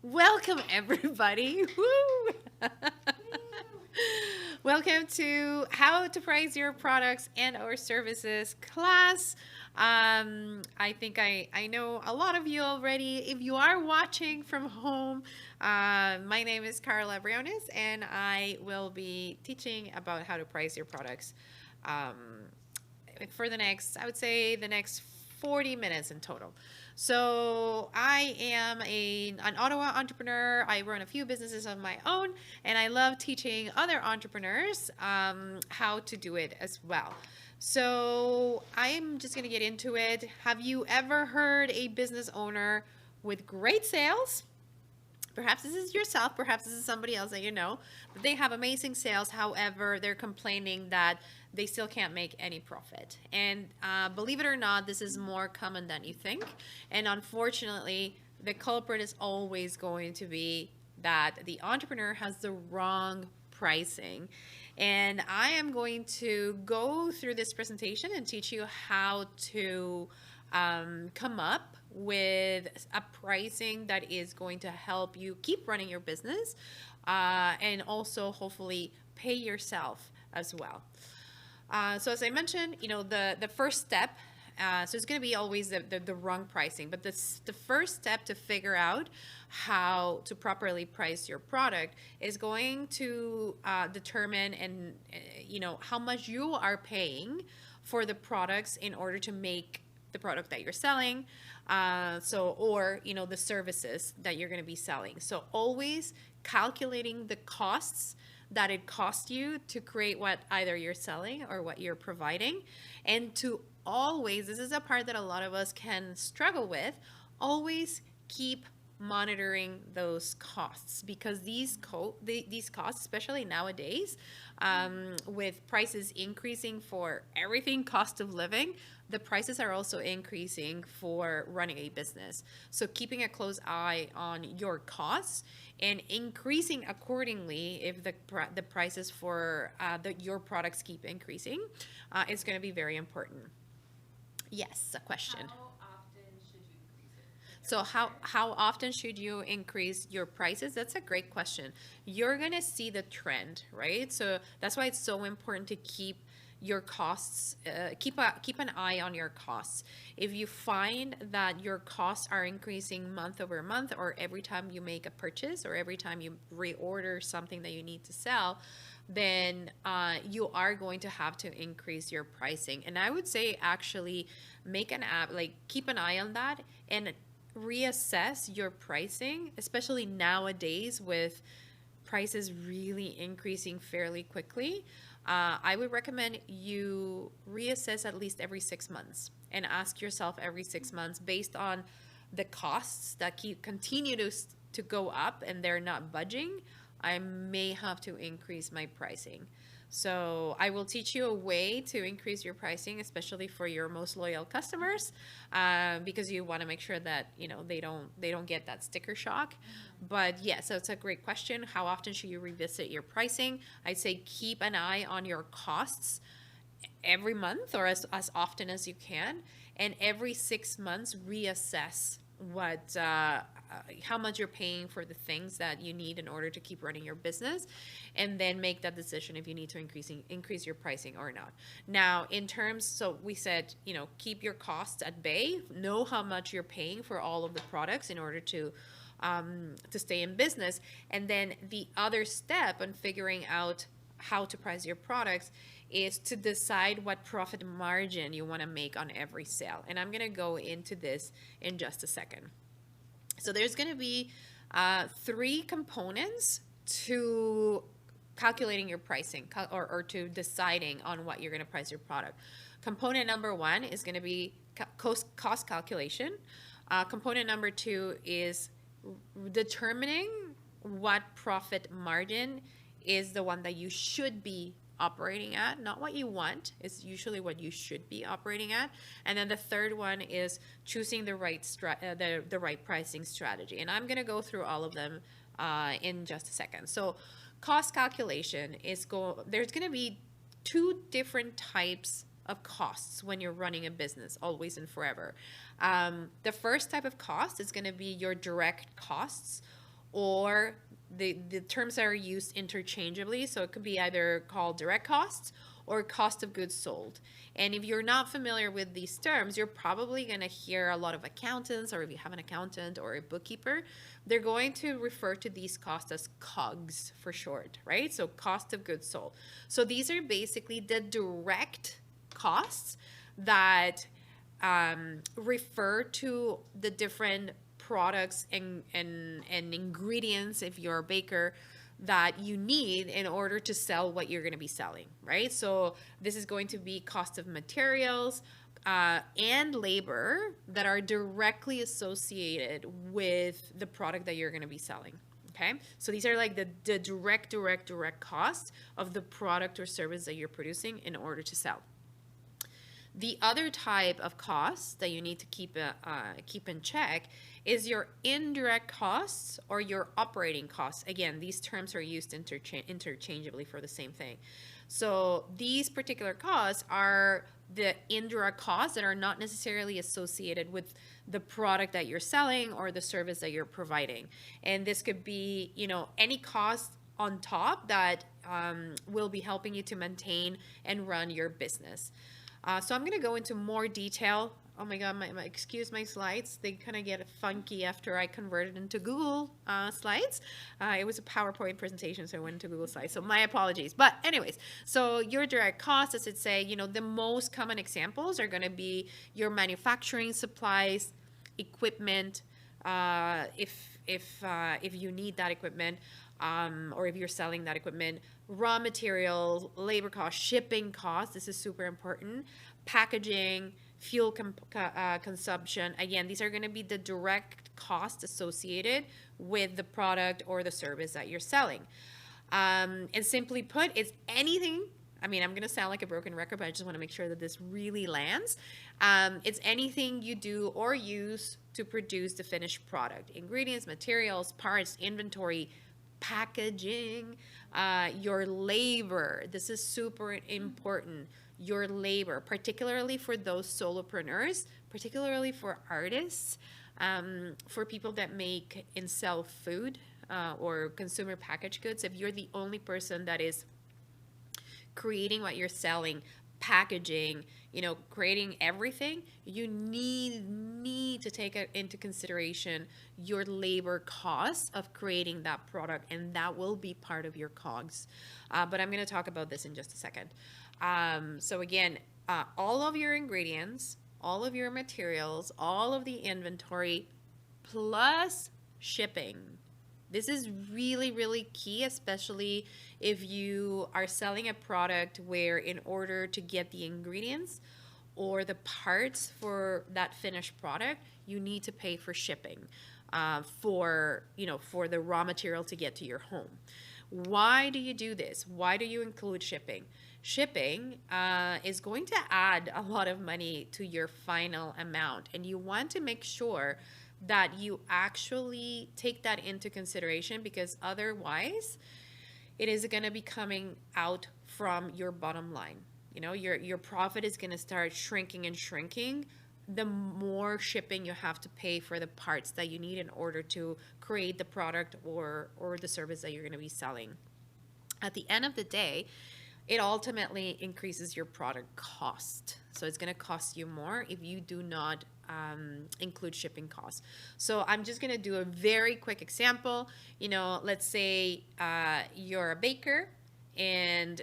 Welcome, everybody. Woo! Welcome to How to Price Your Products and/or Services class. I think I know a lot of you already. If you are watching from home, my name is Karla Briones, and I will be teaching about how to price your products um, for the next, I would say, the next 40 minutes in total. So I am an Ottawa entrepreneur. I run a few businesses of my own, and I love teaching other entrepreneurs how to do it as well. So I'm just going to get into it. Have you ever heard a business owner with great sales? Perhaps this is yourself, perhaps this is somebody else that you know, but they have amazing sales. However, they're complaining that they still can't make any profit. And believe it or not, this is more common than you think. And unfortunately, the culprit is always going to be that the entrepreneur has the wrong pricing. And I am going to go through this presentation and teach you how to come up with a pricing that is going to help you keep running your business and also hopefully pay yourself as well. So as I mentioned, the first step, so it's going to be always the wrong pricing, but the first step to figure out how to properly price your product is going to determine how much you are paying for the products in order to make the product that you're selling, or the services that you're going to be selling. So always calculating the costs that it costs you to create what either you're selling or what you're providing, and to always, this is a part that a lot of us can struggle with, always keep monitoring those costs, because these costs, especially nowadays, with prices increasing for everything, cost of living, the prices are also increasing for running a business. So keeping a close eye on your costs and increasing accordingly if the prices for your products keep increasing is going to be very important. Yes, a question. So how often should you increase your prices? That's a great question. You're going to see the trend, right? So that's why it's so important to keep your costs, keep an eye on your costs. If you find that your costs are increasing month over month, or every time you make a purchase, or every time you reorder something that you need to sell, then you are going to have to increase your pricing. And I would say actually make an app, like keep an eye on that and reassess your pricing, especially nowadays with prices really increasing fairly quickly. I would recommend you reassess at least every 6 months and ask yourself every 6 months, based on the costs that continue to go up and they're not budging, I may have to increase my pricing. So I will teach you a way to increase your pricing, especially for your most loyal customers, because you want to make sure that they don't get that sticker shock. But yeah, so it's a great question. How often should you revisit your pricing? I'd say keep an eye on your costs every month, or as often as you can, and every 6 months reassess what how much you're paying for the things that you need in order to keep running your business, and then make that decision if you need to increase your pricing or not. Now, in terms, so we said, keep your costs at bay, know how much you're paying for all of the products in order to stay in business. And then the other step in figuring out how to price your products is to decide what profit margin you want to make on every sale. And I'm going to go into this in just a second. So there's going to be 3 components to calculating your pricing, or to deciding on what you're going to price your product. Component number 1 is going to be cost calculation. Component number 2 is determining what profit margin is the one that you should be operating at, not what you want. It's usually what you should be operating at. And then the third one is choosing the right the right pricing strategy. And I'm going to go through all of them in just a second. So cost calculation there's going to be 2 different types of costs when you're running a business, always and forever. The first type of cost is going to be your direct costs, or the terms that are used interchangeably. So it could be either called direct costs or cost of goods sold. And if you're not familiar with these terms, you're probably going to hear a lot of accountants, or if you have an accountant or a bookkeeper, they're going to refer to these costs as COGS for short, right? So cost of goods sold. So these are basically the direct costs that refer to the different products and ingredients, if you're a baker, that you need in order to sell what you're going to be selling, right? So this is going to be cost of materials and labor that are directly associated with the product that you're going to be selling. Okay, so these are like the direct costs of the product or service that you're producing in order to sell. The other type of costs that you need to keep in check is your indirect costs or your operating costs. Again, these terms are used interchangeably for the same thing. So these particular costs are the indirect costs that are not necessarily associated with the product that you're selling or the service that you're providing. And this could be, any cost on top that will be helping you to maintain and run your business. So I'm going to go into more detail. Oh my God, excuse my slides. They kind of get funky after I converted into Google Slides. It was a PowerPoint presentation, so I went into Google Slides. So my apologies. But anyways, so your direct costs, as it say, the most common examples are going to be your manufacturing supplies, equipment, if you need that equipment, or if you're selling that equipment, raw materials, labor costs, shipping costs. This is super important. Packaging, fuel consumption. Again, these are going to be the direct costs associated with the product or the service that you're selling. And simply put, it's anything. I'm going to sound like a broken record, but I just want to make sure that this really lands. It's anything you do or use to produce the finished product. Ingredients, materials, parts, inventory, packaging, your labor. This is super important. Your labor, particularly for those solopreneurs, particularly for artists, for people that make and sell food or consumer packaged goods. If you're the only person that is creating what you're selling, packaging, creating everything, you need to take into consideration your labor costs of creating that product, and that will be part of your COGS. But I'm going to talk about this in just a second. So again, all of your ingredients, all of your materials, all of the inventory, plus shipping. This is really, really key, especially if you are selling a product where in order to get the ingredients or the parts for that finished product, you need to pay for shipping for the raw material to get to your home. Why do you do this? Why do you include shipping? Shipping is going to add a lot of money to your final amount, and you want to make sure that you actually take that into consideration, because otherwise it is going to be coming out from your bottom line. Your profit is going to start shrinking and shrinking the more shipping you have to pay for the parts that you need in order to create the product or the service that you're going to be selling. At the end of the day, it ultimately increases your product cost. So it's going to cost you more if you do not include shipping costs. So I'm just going to do a very quick example. Let's say you're a baker and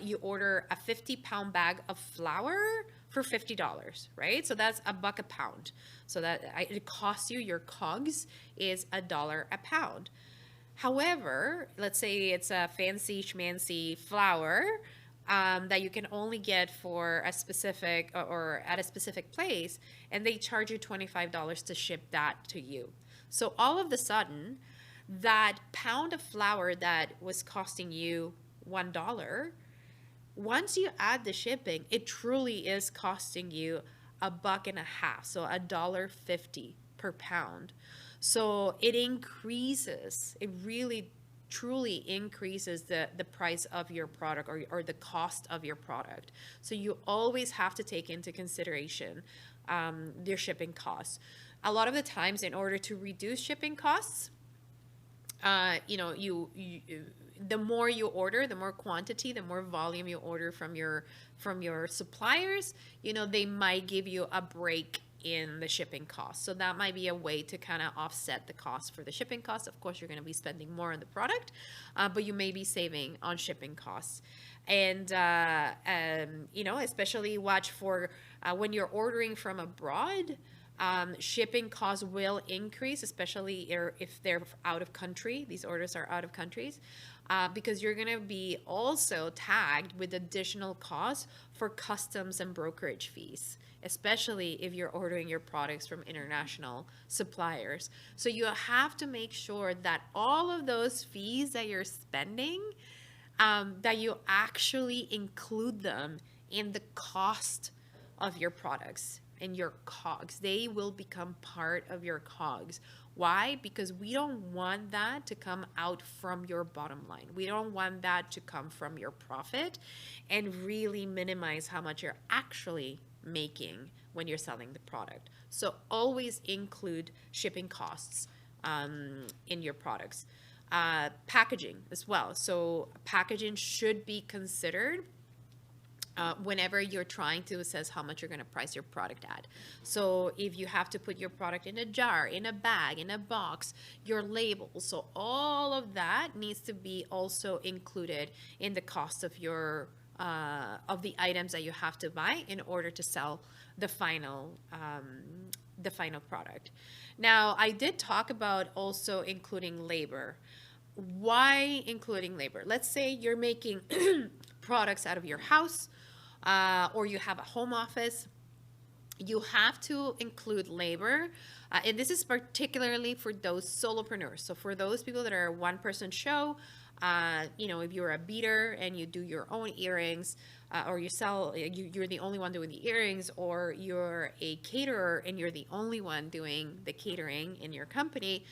you order a 50-pound bag of flour for $50, right? So that's $1 a pound. So that it costs you, your COGS is $1 a pound. However, let's say it's a fancy schmancy flour that you can only get for a specific or at a specific place, and they charge you $25 to ship that to you. So all of a sudden, that pound of flour that was costing you $1, once you add the shipping, it truly is costing you $1.50, so $1.50 per pound. So it increases, it really truly increases the price of your product or the cost of your product. So you always have to take into consideration your shipping costs. A lot of the times, in order to reduce shipping costs, you know, the more you order, the more quantity, the more volume you order from your suppliers, you know, they might give you a break in the shipping cost. So that might be a way to kind of offset the cost for the shipping costs. Of course, you're going to be spending more on the product, but you may be saving on shipping costs. And you know, especially watch for when you're ordering from abroad. Shipping costs will increase, especially if they're out of country. These orders are out of countries, because you're going to be also tagged with additional costs for customs and brokerage fees, especially if you're ordering your products from international suppliers. So you have to make sure that all of those fees that you're spending, that you actually include them in the cost of your products and your COGS. They will become part of your COGS. Why? Because we don't want that to come out from your bottom line. We don't want that to come from your profit and really minimize how much you're actually making when you're selling the product. So always include shipping costs in your products. Packaging as well. So packaging should be considered whenever you're trying to assess how much you're going to price your product at. So if you have to put your product in a jar, in a bag, in a box, your label, so all of that needs to be also included in the cost of your of the items that you have to buy in order to sell the final product. Now, I did talk about also including labor. Why including labor? Let's say you're making products out of your house, or you have a home office. You have to include labor, and this is particularly for those solopreneurs. So for those people that are a one-person show, you know, if you're a beater and you do your own earrings, or you sell, you're the only one doing the earrings, or you're a caterer and you're the only one doing the catering in your company,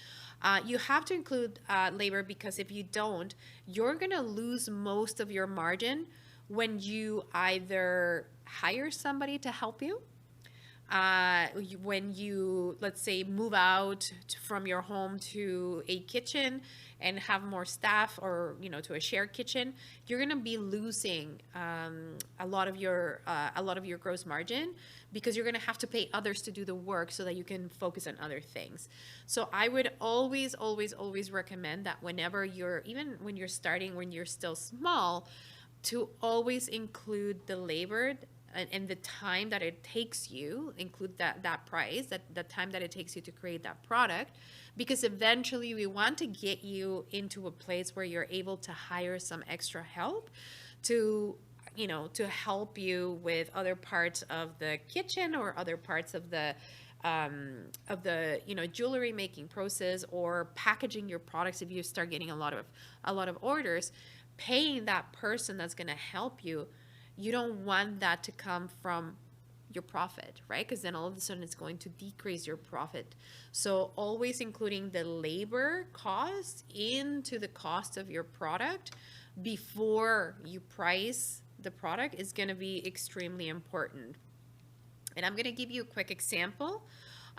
you have to include labor, because if you don't, you're going to lose most of your margin when you either hire somebody to help you, when you, let's say, move out from your home to a kitchen and have more staff, or, you know, to a shared kitchen, you're going to be losing a lot of your gross margin, because you're going to have to pay others to do the work so that you can focus on other things. So I would always recommend that whenever you're, even when you're starting, when you're still small, to always include the labor and the time that it takes you, include that price, the time that it takes you to create that product, because eventually we want to get you into a place where you're able to hire some extra help to, you know, to help you with other parts of the kitchen or other parts of the you know, jewelry making process, or packaging your products. If you start getting a lot of orders, paying that person that's going to help you, you don't want that to come from your profit, right? Because then all of a sudden it's going to decrease your profit. So always including the labor cost into the cost of your product before you price the product is going to be extremely important. And I'm going to give you a quick example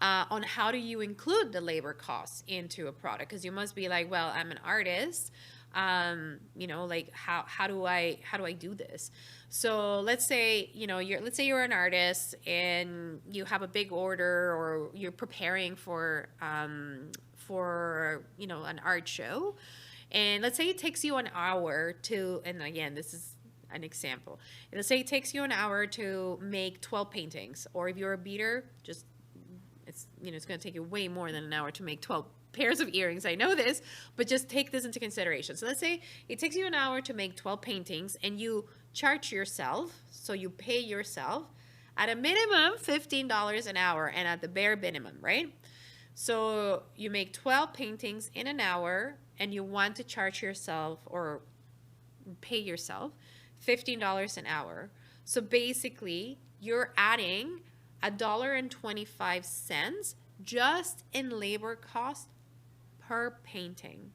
on how do you include the labor costs into a product, because you must be like, well, I'm an artist. You know, like how do I do this? So let's say, you know, you're an artist and you have a big order, or you're preparing for you know, an art show, and let's say it takes you an hour to, and again, this is an example. Let's say it takes you an hour to make 12 paintings, or if you're a beader, just, it's, you know, it's going to take you way more than an hour to make 12 pairs of earrings. I know this, but just take this into consideration. So let's say it takes you an hour to make 12 paintings, and you charge yourself, so you pay yourself at a minimum $15 an hour, and at the bare minimum, right? So you make 12 paintings in an hour, and you want to charge yourself or pay yourself $15 an hour. So basically, you're adding $1.25 just in labor cost per painting,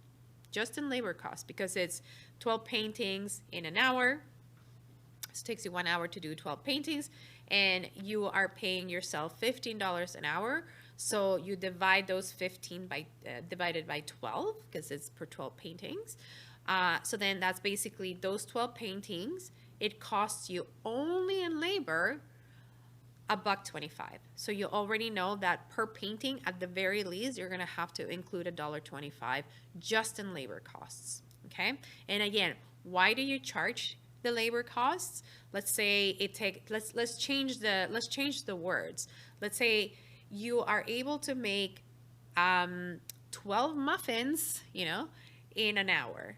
just in labor cost, because it's 12 paintings in an hour. So it takes you 1 hour to do 12 paintings, and you are paying yourself $15 an hour. So you divide those 15 by divided by 12 because it's per 12 paintings. So then that's basically those 12 paintings. It costs you only in labor $1.25. So you already know that per painting, at the very least, you're gonna have to include $1.25 just in labor costs. Okay, and again, why do you charge the labor costs? Let's say let's change the words. Let's say you are able to make 12 muffins, in an hour.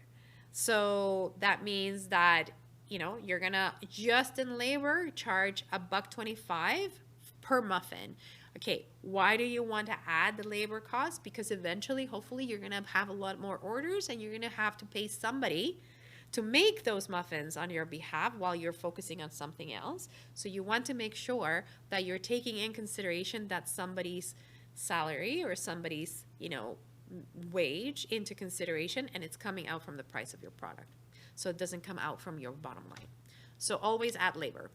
So that means that you're gonna just in labor charge $1.25 per muffin. Okay, why do you want to add the labor cost? Because eventually, hopefully, you're gonna have a lot more orders and you're gonna have to pay somebody to make those muffins on your behalf while you're focusing on something else. So you want to make sure that you're taking in consideration that somebody's salary or somebody's, wage into consideration, and it's coming out from the price of your product. So it doesn't come out from your bottom line. So always add labor.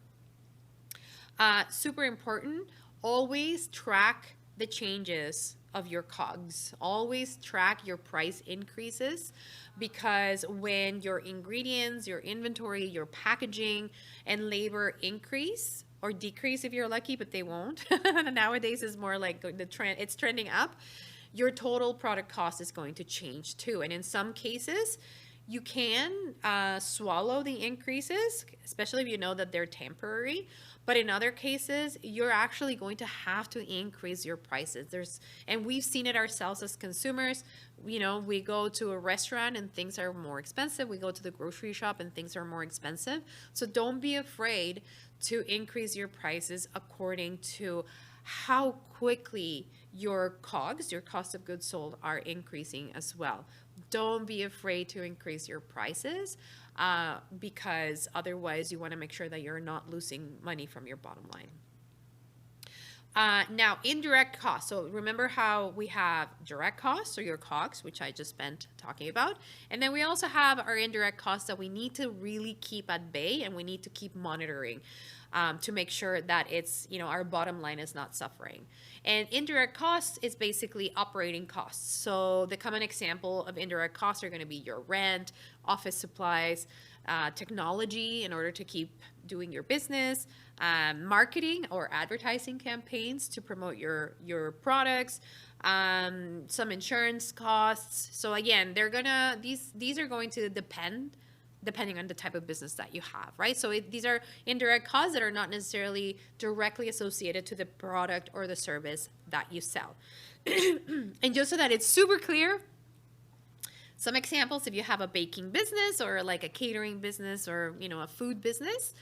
Super important, always track the changes of your COGS. Always track your price increases, because when your ingredients, your inventory, your packaging, and labor increase or decrease if you're lucky, but they won't. Nowadays is more like the trend, it's trending up. Your total product cost is going to change too. And in some cases, you can swallow the increases, especially if you know that they're temporary. But in other cases, you're actually going to have to increase your prices. And we've seen it ourselves as consumers. We go to a restaurant and things are more expensive. We go to the grocery shop and things are more expensive. So don't be afraid to increase your prices according to how quickly your COGS, your cost of goods sold, are increasing as well. Don't be afraid to increase your prices, because otherwise you want to make sure that you're not losing money from your bottom line. Now, indirect costs. So remember how we have direct costs, or your COGS, which I just spent talking about. And then we also have our indirect costs that we need to really keep at bay, and we need to keep monitoring to make sure that it's, our bottom line is not suffering. And indirect costs is basically operating costs. So the common example of indirect costs are going to be your rent, office supplies, technology in order to keep doing your business, marketing or advertising campaigns to promote your products, some insurance costs. So again, these are going to depending on the type of business that you have, right? So these are indirect costs that are not necessarily directly associated to the product or the service that you sell. And just so that it's super clear, some examples: if you have a baking business or like a catering business or a food business,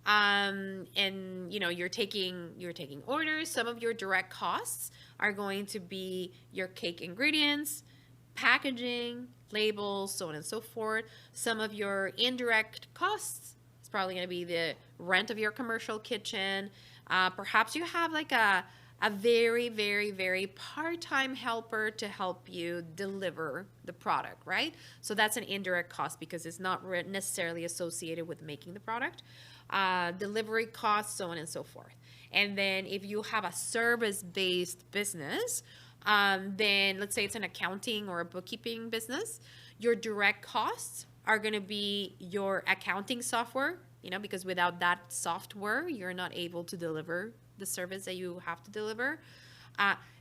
and you're taking orders, some of your direct costs are going to be your cake ingredients, packaging, labels, so on and so forth. Some of your indirect costs is probably going to be the rent of your commercial kitchen. Perhaps you have like a very, very, very part-time helper to help you deliver the product, right? So that's an indirect cost because it's not necessarily associated with making the product. Delivery costs, so on and so forth. And then if you have a service-based business, then let's say it's an accounting or a bookkeeping business, your direct costs are going to be your accounting software, because without that software, you're not able to deliver the service that you have to deliver.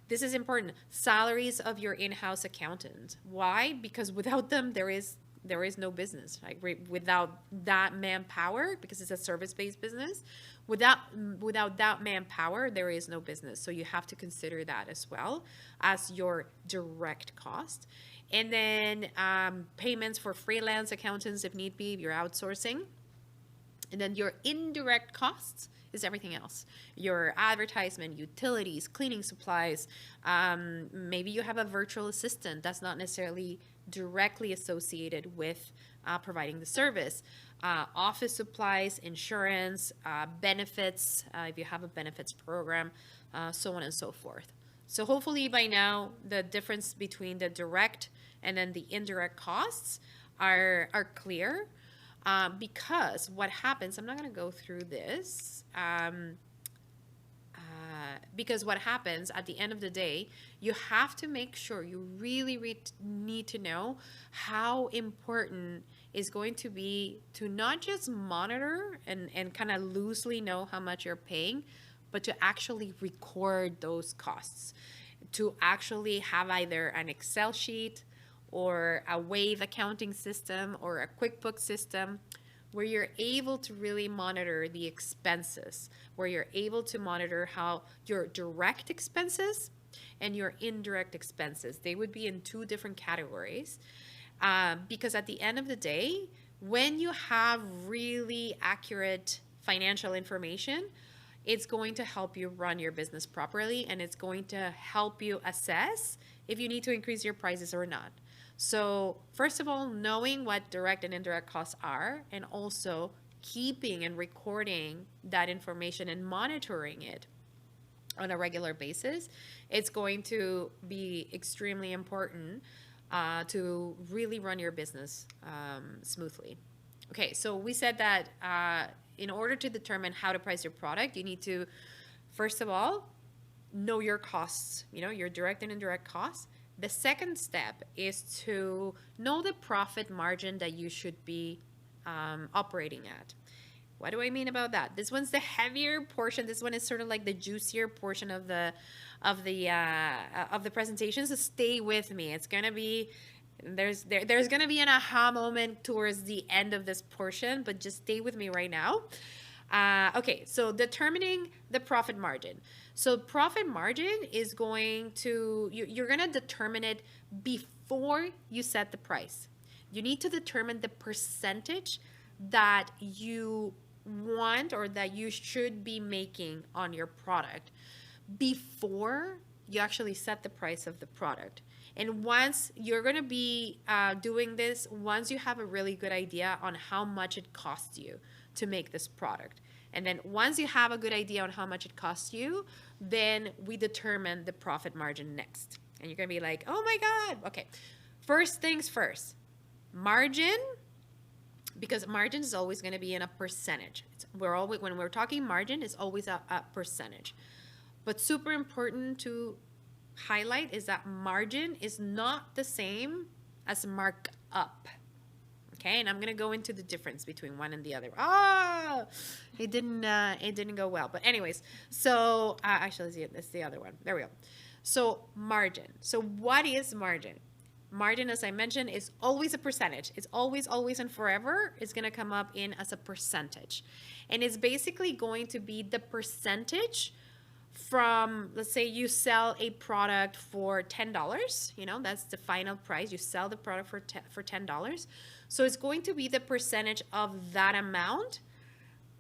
This is important. Salaries of your in-house accountant. Why? Because without them, there is no business. Like without that manpower, because it's a service-based business, without that manpower, there is no business. So you have to consider that as well as your direct cost. And then payments for freelance accountants if need be, if you're outsourcing. And then your indirect costs is everything else. Your advertisement, utilities, cleaning supplies. Maybe you have a virtual assistant that's not necessarily directly associated with providing the service. Office supplies, insurance, benefits, if you have a benefits program, so on and so forth. So hopefully by now, the difference between the direct and then the indirect costs are clear. Because what happens, I'm not going to go through this. because what happens at the end of the day, you have to make sure you really need to know how important is going to be to not just monitor and kind of loosely know how much you're paying, but to actually record those costs, to actually have either an Excel sheet or a Wave accounting system or a QuickBooks system where you're able to really monitor the expenses, where you're able to monitor how your direct expenses and your indirect expenses, they would be in two different categories. Because at the end of the day, when you have really accurate financial information, it's going to help you run your business properly, and it's going to help you assess if you need to increase your prices or not. So first of all, knowing what direct and indirect costs are, and also keeping and recording that information and monitoring it on a regular basis, it's going to be extremely important to really run your business smoothly. Okay, so we said that in order to determine how to price your product, you need to, first of all, know your costs, your direct and indirect costs. The second step is to know the profit margin that you should be operating at. What do I mean about that? This one's the heavier portion. This one is sort of like the juicier portion of the presentation. So stay with me. It's gonna be there's gonna be an aha moment towards the end of this portion, but just stay with me right now. Okay, so determining the profit margin. So profit margin is going to, you're going to determine it before you set the price. You need to determine the percentage that you want or that you should be making on your product before you actually set the price of the product. And once you're going to be doing this, once you have a really good idea on how much it costs you to make this product, and then once you have a good idea on how much it costs you, then we determine the profit margin next. And you're going to be like, oh my God. Okay. First things first, margin, because margin is always going to be in a percentage. When we're talking margin, it's always a percentage. But super important to highlight is that margin is not the same as markup. Okay, and I'm gonna go into the difference between one and the other. It didn't go well. But anyways, so actually, it's the other one. There we go. So margin. So what is margin? Margin, as I mentioned, is always a percentage. It's always and forever. It's gonna come up in as a percentage, and it's basically going to be the percentage from, let's say you sell a product for $10. That's the final price. You sell the product for $10. So it's going to be the percentage of that amount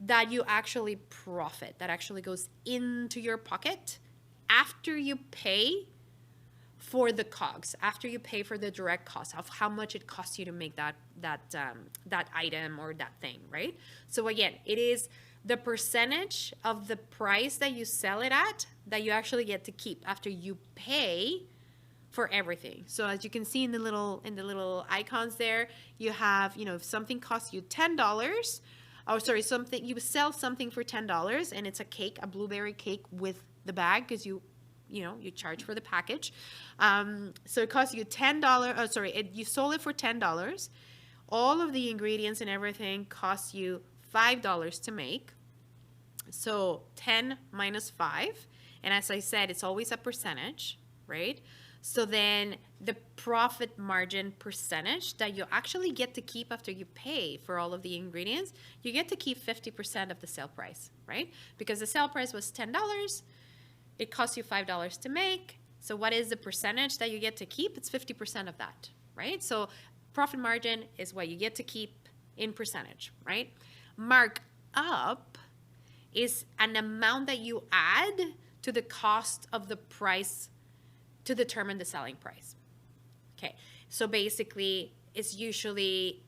that you actually profit, that actually goes into your pocket after you pay for the COGS, after you pay for the direct cost of how much it costs you to make that item or that thing, right? So again, it is the percentage of the price that you sell it at that you actually get to keep after you pay for everything. So as you can see in the little icons there, you have, if something costs you $10, you sell something for $10 and it's a cake, a blueberry cake with the bag, because you charge for the package. So it costs you $10. You sold it for $10. All of the ingredients and everything costs you $5 to make. So 10 minus 5. And as I said, it's always a percentage, right? So then the profit margin percentage that you actually get to keep after you pay for all of the ingredients, you get to keep 50% of the sale price, right? Because the sale price was $10, it costs you $5 to make. So what is the percentage that you get to keep? It's 50% of that, right? So profit margin is what you get to keep in percentage, right? Markup is an amount that you add to the cost of the price to determine the selling price. Okay, so basically it's usually,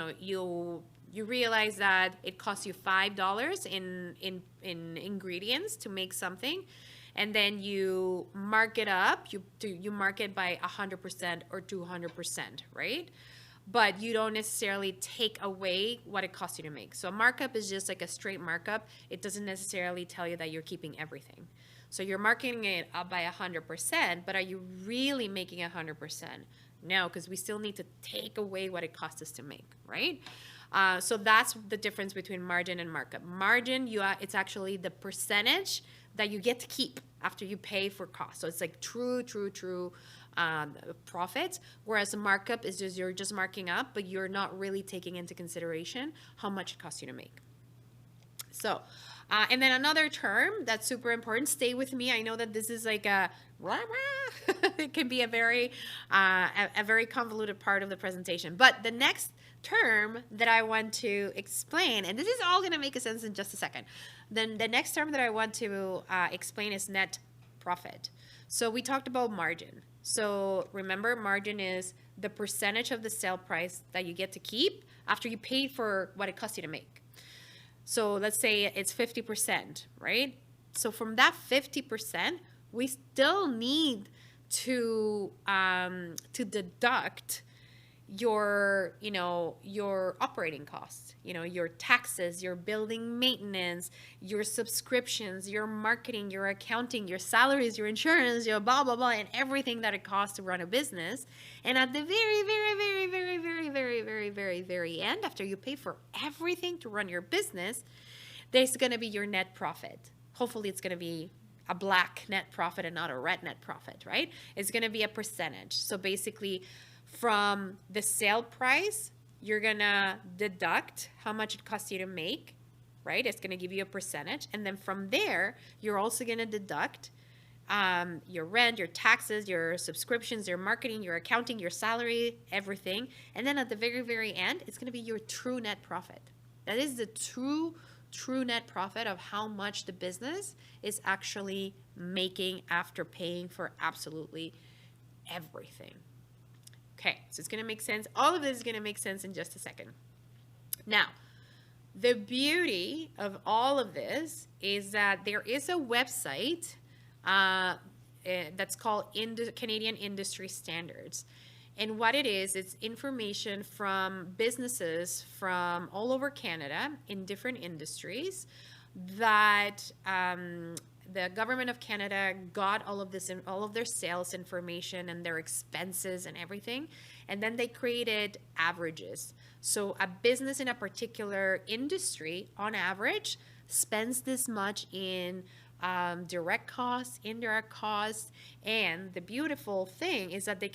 you realize that it costs you $5 in ingredients to make something, and then you mark it up, you mark it by 100% or 200%, right? But you don't necessarily take away what it costs you to make. So a markup is just like a straight markup. It doesn't necessarily tell you that you're keeping everything. So you're marketing it up by 100%, but are you really making 100%? No, because we still need to take away what it costs us to make, right? So that's the difference between margin and markup. Margin, it's actually the percentage that you get to keep after you pay for cost. So it's like true profit, whereas a markup is just you're just marking up, but you're not really taking into consideration how much it costs you to make. So, and then another term that's super important, stay with me. I know that this is like a, it can be a very convoluted part of the presentation. But the next term that I want to explain, and this is all going to make a sense in just a second. Then the next term that I want to explain is net profit. So we talked about margin. So remember, margin is the percentage of the sale price that you get to keep after you paid for what it costs you to make. So let's say it's 50%, right? So from that 50%, we still need to deduct your operating costs, your taxes, your building maintenance, your subscriptions, your marketing, your accounting, your salaries, your insurance, your blah, blah, blah, and everything that it costs to run a business. And at the very, very, very, very, very, very, very, very, very end, after you pay for everything to run your business, there's going to be your net profit. Hopefully it's going to be a black net profit and not a red net profit, right? It's going to be a percentage. So basically, from the sale price, you're going to deduct how much it costs you to make, right? It's going to give you a percentage. And then from there, you're also going to deduct your rent, your taxes, your subscriptions, your marketing, your accounting, your salary, everything. And then at the very, very end, it's going to be your true net profit. That is the true net profit of how much the business is actually making after paying for absolutely everything. Okay, so it's going to make sense. All of this is going to make sense in just a second. Now, the beauty of all of this is that there is a website that's called Canadian Industry Standards. And what it is, it's information from businesses from all over Canada in different industries that the government of Canada got all of this, all of their sales information and their expenses and everything, and then they created averages. So a business in a particular industry, on average, spends this much in direct costs, indirect costs, and the beautiful thing is that they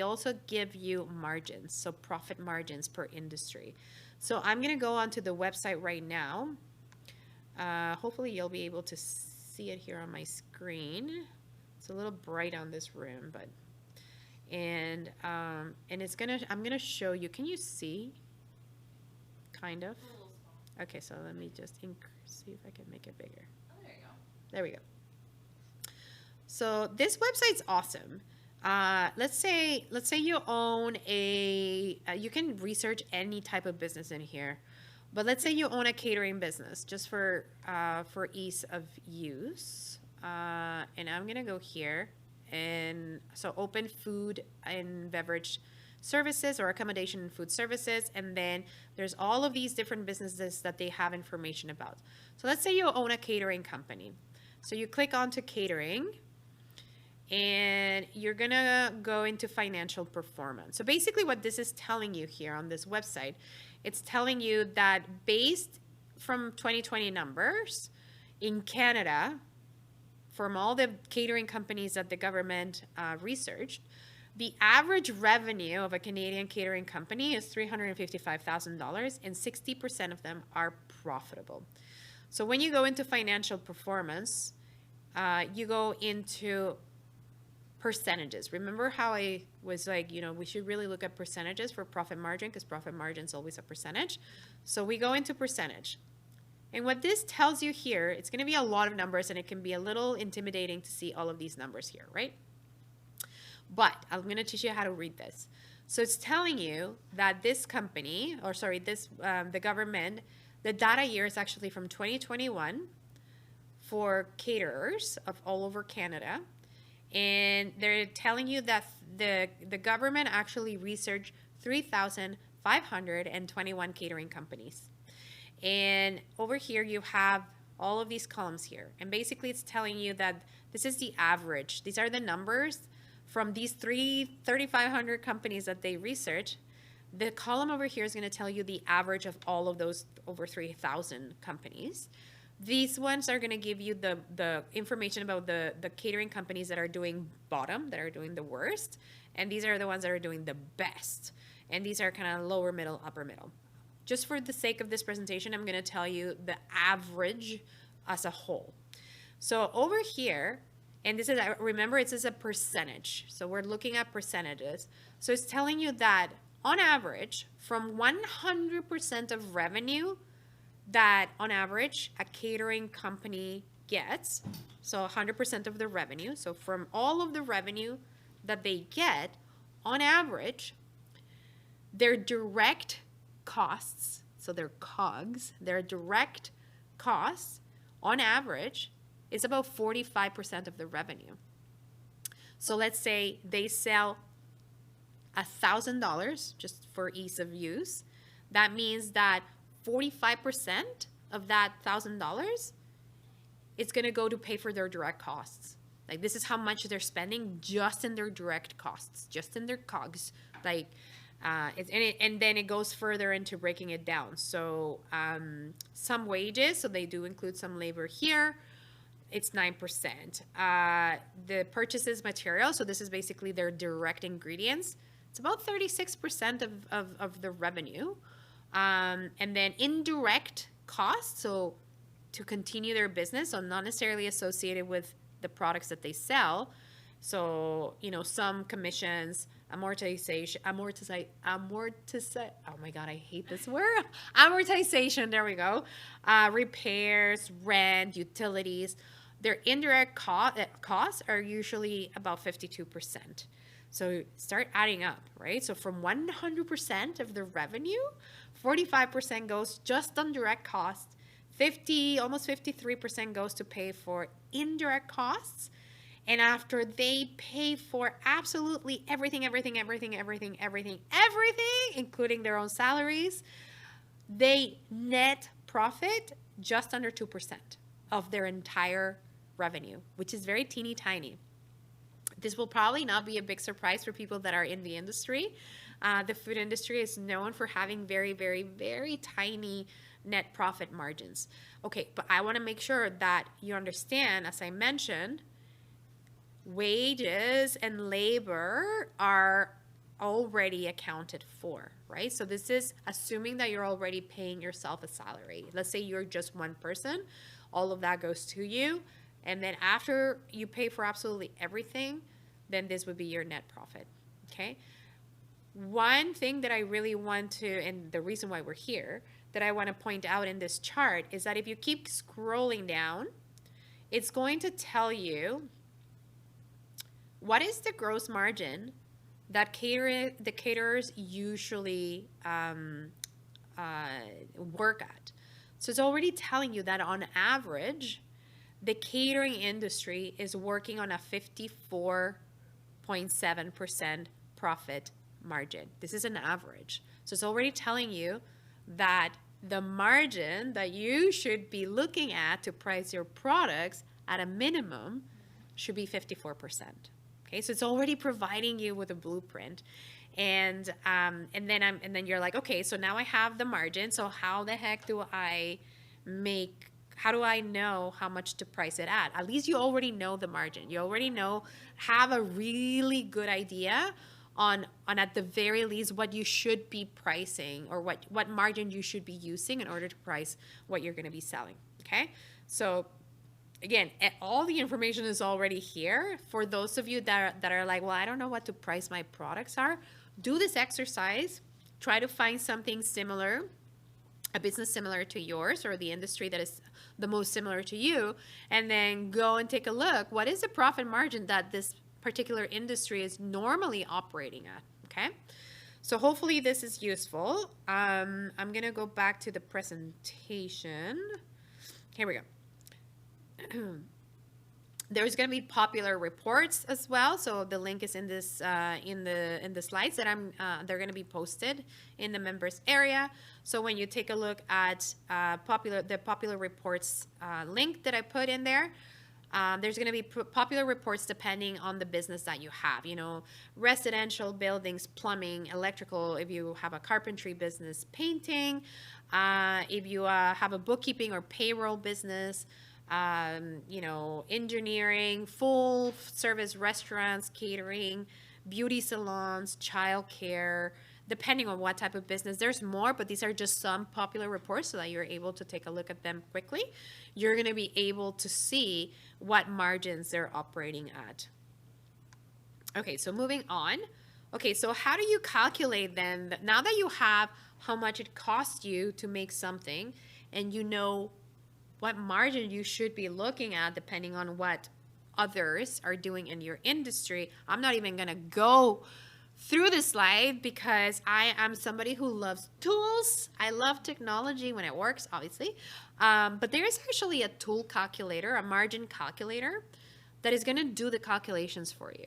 also give you margins, so profit margins per industry. So I'm going to go onto the website right now. Hopefully you'll be able to see it here on my screen. It's a little bright on this room, but and I'm gonna show you. Can you see? Kind of. Okay, so let me just see if I can make it bigger. Oh, there you go. There we go. So this website's awesome. Let's say you own you can research any type of business in here. But let's say you own a catering business, just for ease of use. And I'm going to go here. And so open food and beverage services or accommodation and food services. And then there's all of these different businesses that they have information about. So let's say you own a catering company. So you click onto catering. And you're going to go into financial performance. So basically what this is telling you here on this website, it's telling you that based from 2020 numbers in Canada, from all the catering companies that the government researched, the average revenue of a Canadian catering company is $355,000, and 60% of them are profitable. So when you go into financial performance, you go into percentages. Remember how I was like, we should really look at percentages for profit margin because profit margin is always a percentage. So we go into percentage. And what this tells you here, it's going to be a lot of numbers and it can be a little intimidating to see all of these numbers here, right? But I'm going to teach you how to read this. So it's telling you that this company, or sorry, the government, the data year is actually from 2021 for caterers of all over Canada. And they're telling you that the government actually researched 3,521 catering companies. And over here you have all of these columns here. And basically it's telling you that this is the average. These are the numbers from these 3,500 companies that they research. The column over here is going to tell you the average of all of those over 3,000 companies. These ones are going to give you the information about the catering companies that are doing bottom, that are doing the worst. And these are the ones that are doing the best. And these are kind of lower middle, upper middle. Just for the sake of this presentation, I'm going to tell you the average as a whole. So over here, and this is, remember, it is a percentage. So we're looking at percentages. So it's telling you that on average, from 100% of revenue that on average a catering company gets, so 100% of the revenue, so from all of the revenue that they get, on average, their direct costs, so their COGS, their direct costs, on average, is about 45% of the revenue. So let's say they sell $1,000, just for ease of use. That means that 45% of that $1,000, it's going to go to pay for their direct costs. Like, this is how much they're spending just in their direct costs, just in their COGS. Like, and then it goes further into breaking it down. So some wages, so they do include some labor here. It's 9%. The purchases material, so this is basically their direct ingredients. It's about 36% of the revenue. And then indirect costs, so to continue their business, so not necessarily associated with the products that they sell. So, you know, some commissions, amortization, oh my God, I hate this word. Amortization, there we go. Repairs, rent, utilities. Their indirect costs are usually about 52%. So start adding up, right? So from 100% of the revenue, 45% goes just on direct costs, almost 53% goes to pay for indirect costs. And after they pay for absolutely everything, including their own salaries, they net profit just under 2% of their entire revenue, which is very teeny tiny. This will probably not be a big surprise for people that are in the industry. The food industry is known for having very, very, very tiny net profit margins. Okay, but I want to make sure that you understand, as I mentioned, wages and labor are already accounted for, right? So this is assuming that you're already paying yourself a salary. Let's say you're just one person, all of that goes to you. And then after you pay for absolutely everything, then this would be your net profit, okay? One thing that I really want to, and the reason why we're here, that I want to point out in this chart is that if you keep scrolling down, it's going to tell you what is the gross margin that the caterers usually work at. So it's already telling you that on average, the catering industry is working on a 54.7% profit margin. This is an average. So it's already telling you that the margin that you should be looking at to price your products at a minimum should be 54%. Okay, so it's already providing you with a blueprint. And then you're like, okay, so now I have the margin. So how the heck do I how do I know how much to price it at? At least you already know the margin. You already have a really good idea on at the very least what you should be pricing, or what margin you should be using in order to price what you're going to be selling. Okay, so again, all the information is already here. For those of you that are like, well, I don't know what to price my products are, do this exercise. Try to find something similar, a business similar to yours, or the industry that is the most similar to you, and then go and take a look. What is the profit margin that this particular industry is normally operating at? Okay, so hopefully this is useful. I'm going to go back to the presentation. Here we go. There's going to be popular reports as well. So the link is in this in the slides that they're going to be posted in the members area. So when you take a look at the popular reports link that I put in there, there's going to be popular reports depending on the business that you have. You know, residential buildings, plumbing, electrical. If you have a carpentry business, painting. If you have a bookkeeping or payroll business. You know, engineering, full service restaurants, catering, beauty salons, childcare, depending on what type of business. There's more, but these are just some popular reports so that you're able to take a look at them quickly. You're going to be able to see what margins they're operating at. Okay, so moving on. Okay, so how do you calculate then, now that you have how much it costs you to make something and you know what margin you should be looking at depending on what others are doing in your industry. I'm not even going to go through this slide because I am somebody who loves tools. I love technology when it works, obviously. But there is actually a tool calculator, a margin calculator, that is going to do the calculations for you.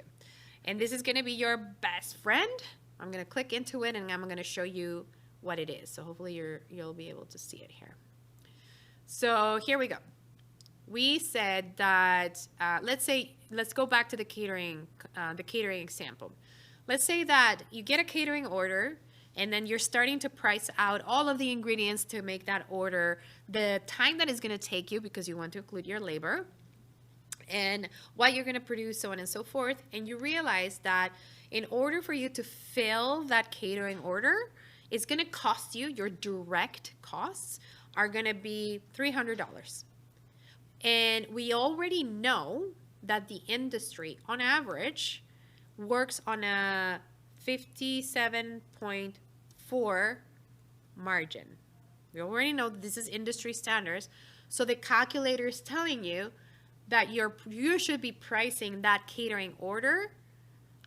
And this is going to be your best friend. I'm going to click into it and I'm going to show you what it is. So hopefully you'll be able to see it here. So here we go. We said that, let's go back to the catering example. Let's say that you get a catering order and then you're starting to price out all of the ingredients to make that order, the time that it's going to take you because you want to include your labor and what you're going to produce, so on and so forth. And you realize that in order for you to fill that catering order, it's going to cost you, your direct costs are going to be $300. And we already know that the industry on average works on a 57.4 margin. We already know this is industry standards. So the calculator is telling you that you should be pricing that catering order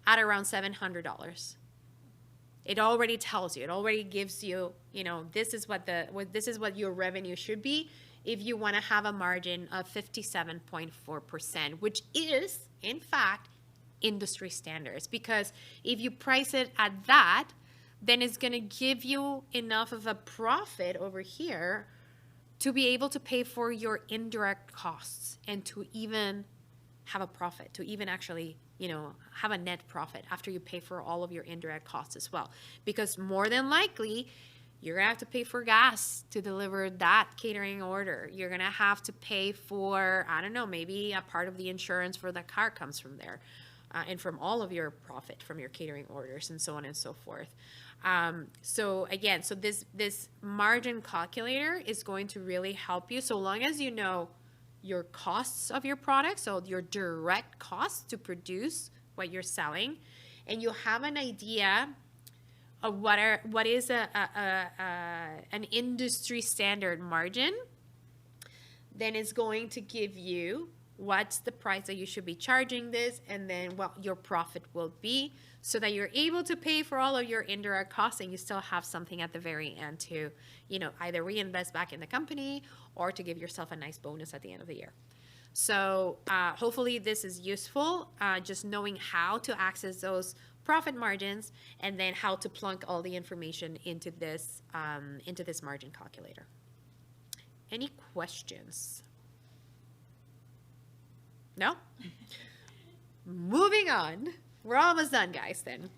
at around $700. It already tells you, it already gives you, you know, this is what your revenue should be if you want to have a margin of 57.4%, which is in fact industry standards. Because if you price it at that, then it's going to give you enough of a profit over here to be able to pay for your indirect costs and to even have a profit, to even actually, you know, have a net profit after you pay for all of your indirect costs as well. Because more than likely, you're going to have to pay for gas to deliver that catering order. You're going to have to pay for, I don't know, maybe a part of the insurance for the car comes from there, and from all of your profit from your catering orders and so on and so forth. So again, so this margin calculator is going to really help you so long as you know your costs of your product, so your direct costs to produce what you're selling, and you have an idea of what is an industry standard margin, then it's going to give you what's the price that you should be charging this, and then what your profit will be, so that you're able to pay for all of your indirect costs and you still have something at the very end to, you know, either reinvest back in the company or to give yourself a nice bonus at the end of the year. So hopefully this is useful, just knowing how to access those profit margins and then how to plunk all the information into this margin calculator. Any questions? No? Moving on. We're almost done, guys, then.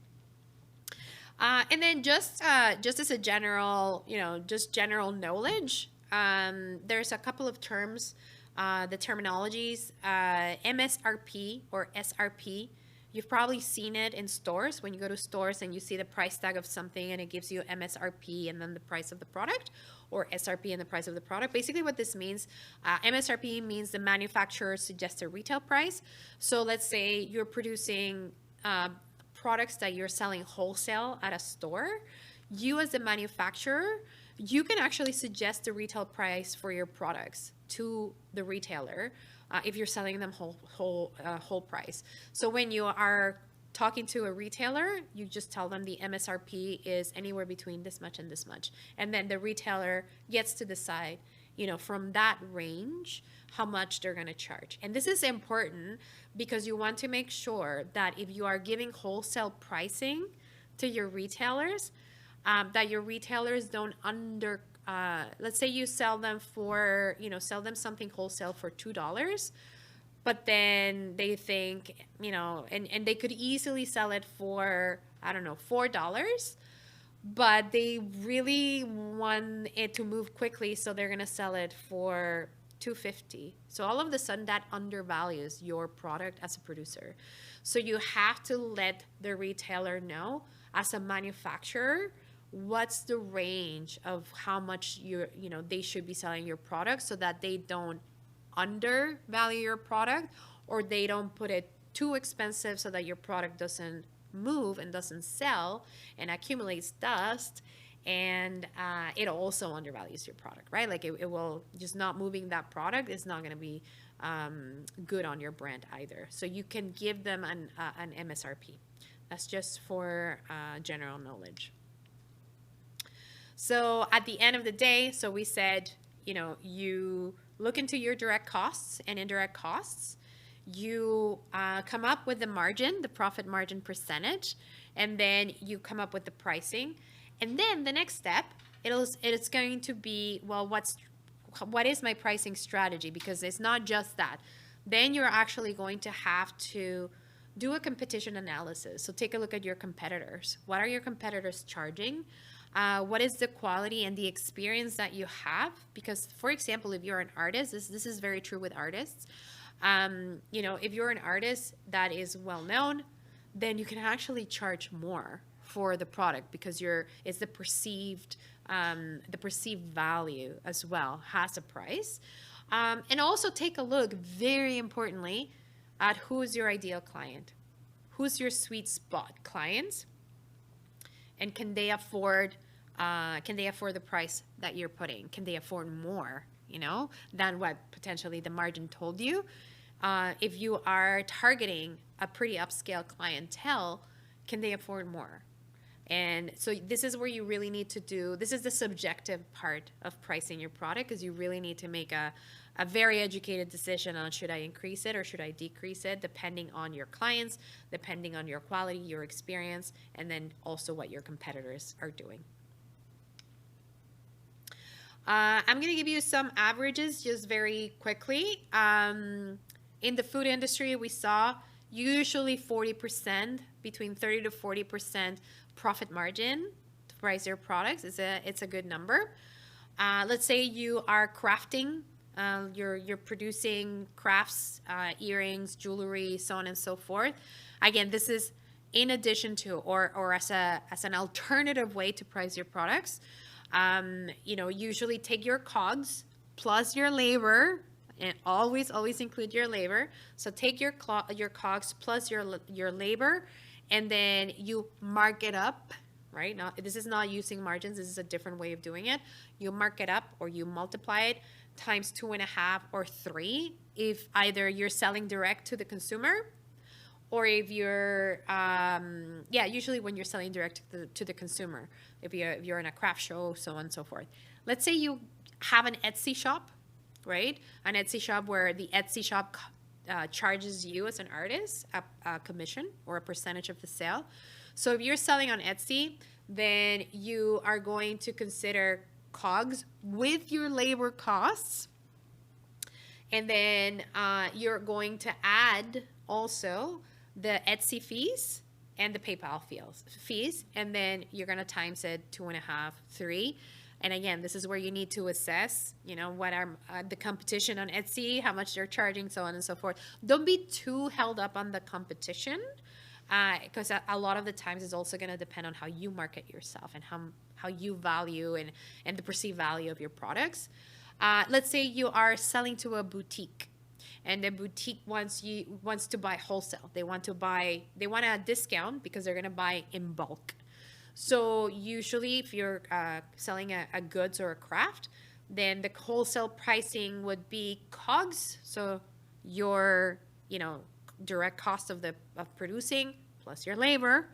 And then just as a general, you know, just general knowledge, there's a couple of terms, the terminologies, MSRP or SRP. You've probably seen it in stores when you go to stores and you see the price tag of something and it gives you MSRP and then the price of the product, or SRP and the price of the product. Basically what this means, MSRP means the manufacturer's suggested retail price. So let's say you're producing products that you're selling wholesale at a store. You as the manufacturer, you can actually suggest the retail price for your products to the retailer if you're selling them whole price. So when you are talking to a retailer, you just tell them the MSRP is anywhere between this much and this much. And then the retailer gets to decide, from that range, how much they're going to charge. And this is important because you want to make sure that if you are giving wholesale pricing to your retailers, that your retailers don't let's say you sell them something wholesale for $2, but then they think, and they could easily sell it for, I don't know, $4, but they really want it to move quickly, so they're going to sell it for $2.50. So all of a sudden that undervalues your product as a producer. So you have to let the retailer know, as a manufacturer, what's the range of how much they should be selling your product, so that they don't undervalue your product, or they don't put it too expensive so that your product doesn't move and doesn't sell and accumulates dust, and it also undervalues your product, right? Like it will just, not moving that product is not going to be good on your brand either. So you can give them an MSRP. That's just for general knowledge. So at the end of the day, so we said, you look into your direct costs and indirect costs. You come up with the margin, the profit margin percentage, and then you come up with the pricing. And then the next step, it's going to be, well, what is my pricing strategy? Because it's not just that. Then you're actually going to have to do a competition analysis. So take a look at your competitors. What are your competitors charging? What is the quality and the experience that you have? Because, for example, if you're an artist, this is very true with artists. If you're an artist that is well known, then you can actually charge more for the product, because it's the perceived value as well has a price. And also take a look, very importantly, at who's your ideal client, who's your sweet spot clients, and can they afford the price that you're putting? Can they afford more, than what potentially the margin told you? If you are targeting a pretty upscale clientele, can they afford more? And so this is where you really need to this is the subjective part of pricing your product, because you really need to make a very educated decision on, should I increase it or should I decrease it, depending on your clients, depending on your quality, your experience, and then also what your competitors are doing. I'm going to give you some averages just very quickly. In the food industry, we saw usually 40%, between 30 to 40% profit margin to price your products. It's a good number. Let's say you are crafting, you're producing crafts, earrings, jewelry, so on and so forth. Again, this is in addition to, or as an alternative way to price your products. Usually take your COGS plus your labor, and always include your labor. So take your COGS plus your labor, and then you mark it up, right? Now, this is not using margins. This is a different way of doing it. You mark it up, or you multiply it times 2.5 or 3 if either you're selling direct to the consumer, or if you're, usually when you're selling direct to the consumer, if you're in a craft show, so on and so forth. Let's say you have an Etsy shop, right? An Etsy shop where the Etsy shop charges you as an artist a commission or a percentage of the sale. So if you're selling on Etsy, then you are going to consider COGS with your labor costs, and then you're going to add also the Etsy fees and the PayPal fees, and then you're going to times it 2.5, 3. And again, this is where you need to assess, what are the competition on Etsy, how much they're charging, so on and so forth. Don't be too held up on the competition, because a lot of the times it's also going to depend on how you market yourself and how you value and the perceived value of your products. Let's say you are selling to a boutique, and the boutique wants to buy wholesale. They want a discount because they're going to buy in bulk. So usually if you're selling a goods or a craft, then the wholesale pricing would be COGS, so your direct cost of producing plus your labor,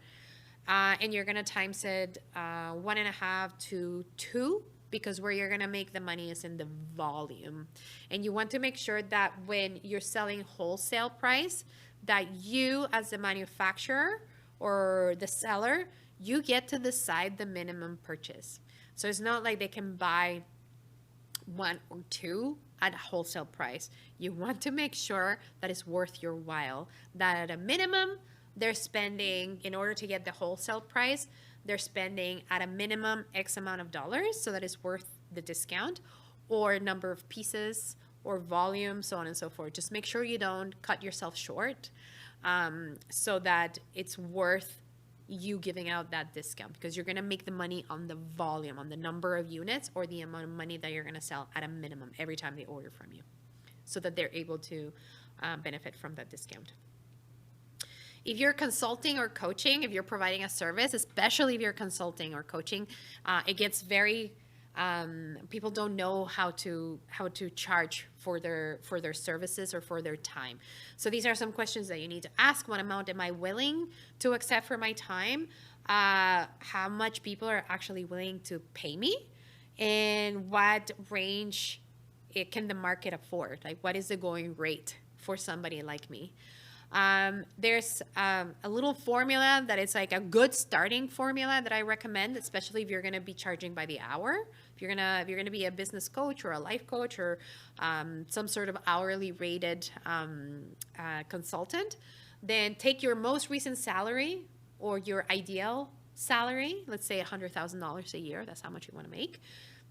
and you're going to times it 1.5 to 2 because where you're going to make the money is in the volume. And you want to make sure that when you're selling wholesale price, that you as the manufacturer or the seller, you get to decide the minimum purchase. So it's not like they can buy one or two at a wholesale price. You want to make sure that it's worth your while, that at a minimum they're spending, in order to get the wholesale price, they're spending at a minimum X amount of dollars, so that it's worth the discount, or number of pieces, or volume, so on and so forth. Just make sure you don't cut yourself short, so that it's worth you giving out that discount, because you're going to make the money on the volume, on the number of units, or the amount of money that you're going to sell at a minimum every time they order from you, so that they're able to benefit from that discount. If you're consulting or coaching, if you're providing a service, especially if you're consulting or coaching, it gets very, people don't know how to charge for their services or for their time. So these are some questions that you need to ask. What amount am I willing to accept for my time? How much people are actually willing to pay me? And what range can the market afford? Like, what is the going rate for somebody like me? There's a little formula that is like a good starting formula that I recommend, especially if you're going to be charging by the hour. If you're gonna be a business coach or a life coach or some sort of hourly rated consultant, then take your most recent salary or your ideal salary, let's say $100,000 a year. That's how much you want to make.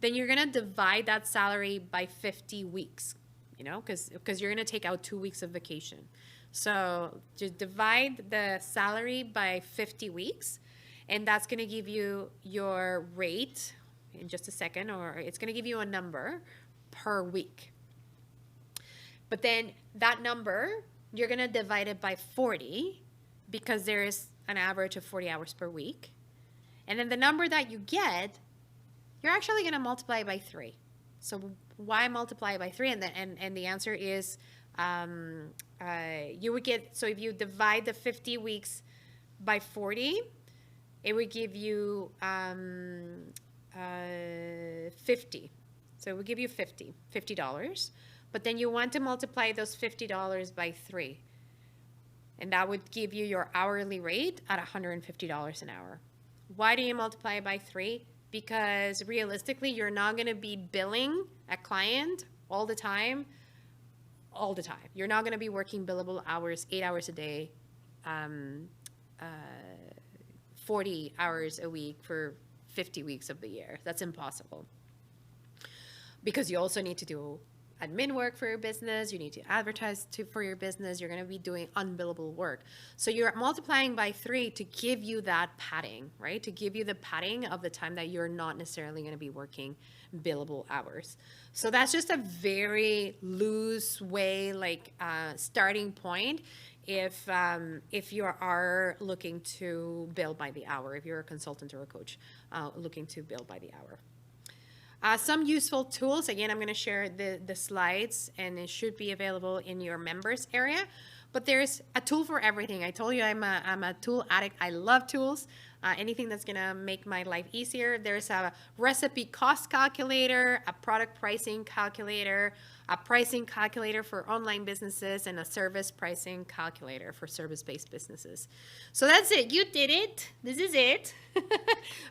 Then you're gonna divide that salary by 50 weeks. You know, because you're gonna take out 2 weeks of vacation. So just divide the salary by 50 weeks, and that's going to give you your rate in just a second, or it's going to give you a number per week. But then that number, you're going to divide it by 40, because there is an average of 40 hours per week. And then the number that you get, you're actually going to multiply by 3. So why multiply by 3? And the answer is, you would get, so if you divide the 50 weeks by 40, it would give you 50. So it would give you $50. But then you want to multiply those $50 by 3. And that would give you your hourly rate at $150 an hour. Why do you multiply it by 3? Because realistically, you're not going to be billing a client all the time. You're not going to be working billable hours, 8 hours a day, 40 hours a week for 50 weeks of the year. That's impossible. Because you also need to do admin work for your business. You need to advertise for your business. You're going to be doing unbillable work. So you're multiplying by 3 to give you that padding, right? To give you the padding of the time that you're not necessarily going to be working billable hours. So that's just a very loose way, like starting point if you are looking to bill by the hour, if you're a consultant or a coach looking to bill by the hour. Some useful tools, again, I'm going to share the slides, and it should be available in your members area. But there's a tool for everything. I told you I'm a tool addict. I love tools. Anything that's going to make my life easier. There's a recipe cost calculator, a product pricing calculator, a pricing calculator for online businesses, and a service pricing calculator for service-based businesses. So that's it. You did it. This is it.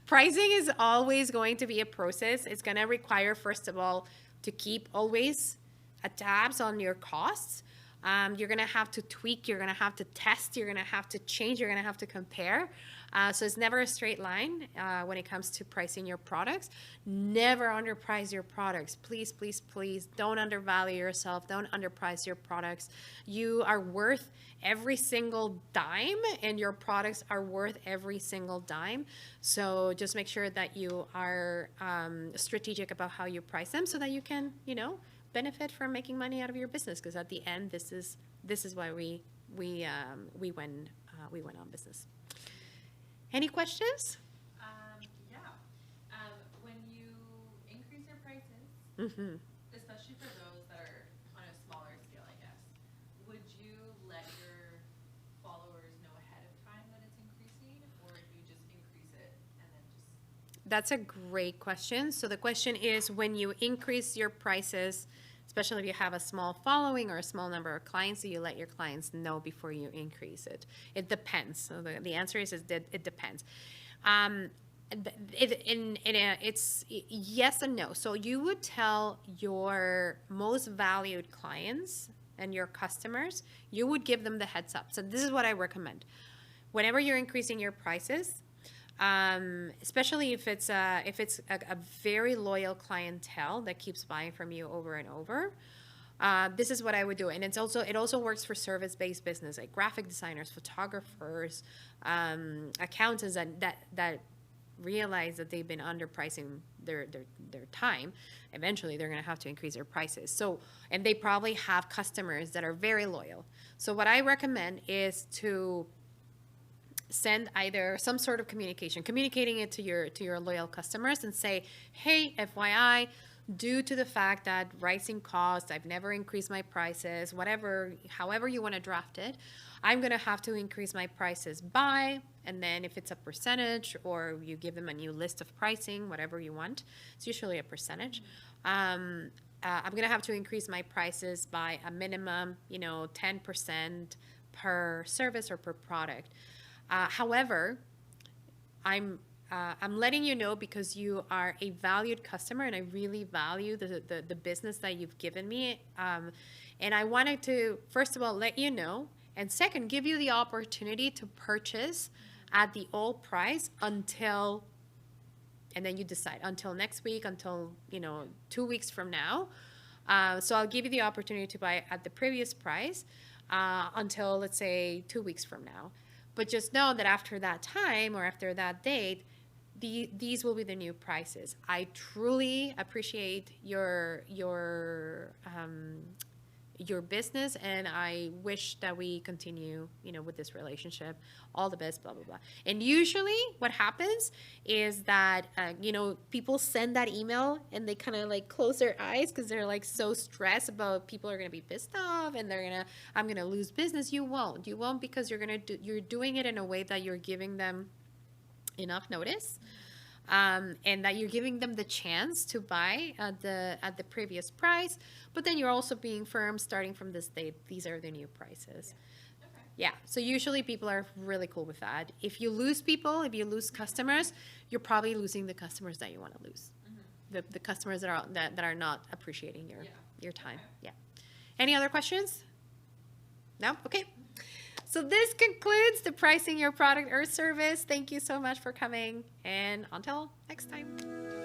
Pricing is always going to be a process. It's going to require, first of all, to keep always a tabs on your costs. You're going to have to tweak. You're going to have to test. You're going to have to change. You're going to have to compare. So it's never a straight line when it comes to pricing your products. Never underprice your products. Please, please, please don't undervalue yourself. Don't underprice your products. You are worth every single dime, and your products are worth every single dime. So just make sure that you are strategic about how you price them, so that you can, benefit from making money out of your business. Because at the end, this is why we went on business. Any questions? Yeah. When you increase your prices, especially for those that are on a smaller scale, I guess, would you let your followers know ahead of time that it's increasing, or do you just increase it and then just? that's a great question. So the question is, when you increase your prices, especially if you have a small following or a small number of clients, do you let your clients know before you increase it? It depends. So the answer is that it depends. It's yes and no. So you would tell your most valued clients and your customers, you would give them the heads up. So this is what I recommend. Whenever you're increasing your prices, especially if it's a very loyal clientele that keeps buying from you over and over, this is what I would do. And it also works for service-based business, like graphic designers, photographers, accountants that realize that they've been underpricing their time. Eventually they're going to have to increase their prices. So, and they probably have customers that are very loyal. So what I recommend is to send either some sort of communicating it to your loyal customers and say, hey, FYI, due to the fact that rising costs, I've never increased my prices, however you want to draft it, I'm going to have to increase my prices by, and then if it's a percentage or you give them a new list of pricing, whatever you want, it's usually a percentage. I'm going to have to increase my prices by a minimum, 10% per service or per product. However, I'm letting you know because you are a valued customer and I really value the business that you've given me. And I wanted to, first of all, let you know, and second, give you the opportunity to purchase at the old price until, and then you decide, until next week, until, 2 weeks from now. So I'll give you the opportunity to buy at the previous price until, let's say, 2 weeks from now. But just know that after that time or after that date, these will be the new prices. I truly appreciate your business, and I wish that we continue, with this relationship. All the best, blah, blah, blah. And usually what happens is that, people send that email and they kind of like close their eyes because they're like so stressed about people are going to be pissed off and I'm going to lose business. You won't because you're doing it in a way that you're giving them enough notice. And that you're giving them the chance to buy at the previous price, but then you're also being firm, starting from this date, these are the new prices. Yeah. Okay. Yeah, so usually people are really cool with that. If you lose customers, you're probably losing the customers that you want to lose. Mm-hmm. The customers that are not appreciating your time. Okay. Yeah. Any other questions? No? Okay. So this concludes the pricing your product or service. Thank you so much for coming, and until next time.